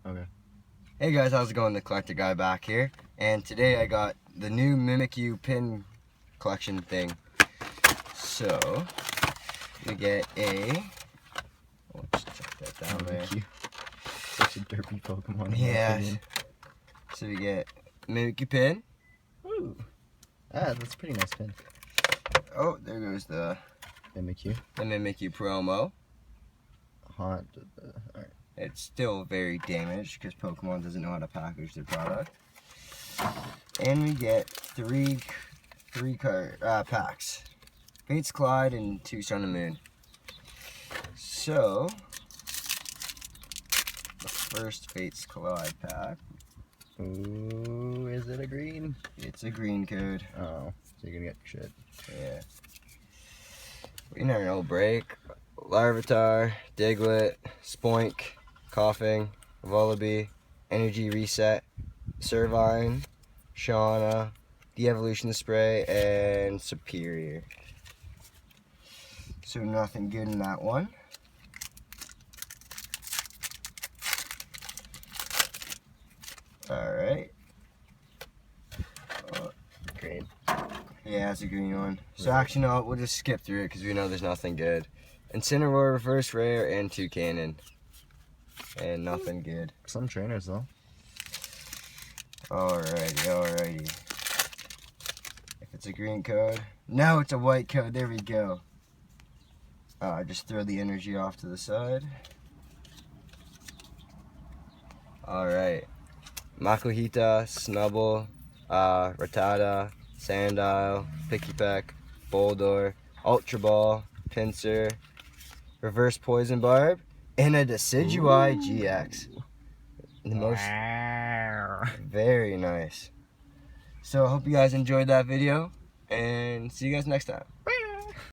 Okay. Hey guys, how's it going? The collector guy back here, and today I got the new Mimikyu pin collection thing. So we get a. Let's check that down there. Mimikyu. Such a derpy Pokemon. Yes. So we get Mimikyu pin. Ooh. Ah, that's a pretty nice pin. Oh, there goes the Mimikyu. Mimikyu promo. Alright. It's still very damaged because Pokemon doesn't know how to package their product. And we get three packs. Fates Collide and 2 Sun and Moon. So, the first Fates Collide pack. Ooh, is it a green? It's a green code. Oh, so you're gonna get shit. Yeah. We never know. Break, Larvitar, Diglett, Spoink, Coughing, Vullaby, Energy Reset, Servine, Shauna, De-Evolution Spray, and Superior. So nothing good in that one. Alright. Green. Yeah, it's a green one. So actually, no, we'll just skip through it because we know there's nothing good. Incineroar, Reverse Rare, and Toucannon. And nothing good. Some trainers though. Alrighty. If it's a green code. No, it's a white code. There we go. Just throw the energy off to the side. Alright. Makuhita, Snubble, Rattata, Sandile, Pikipek, Boldor, Ultra Ball, Pinsir, Reverse Poison Barb, and a Decidueye GX. The most very nice. So I hope you guys enjoyed that video, and see you guys next time.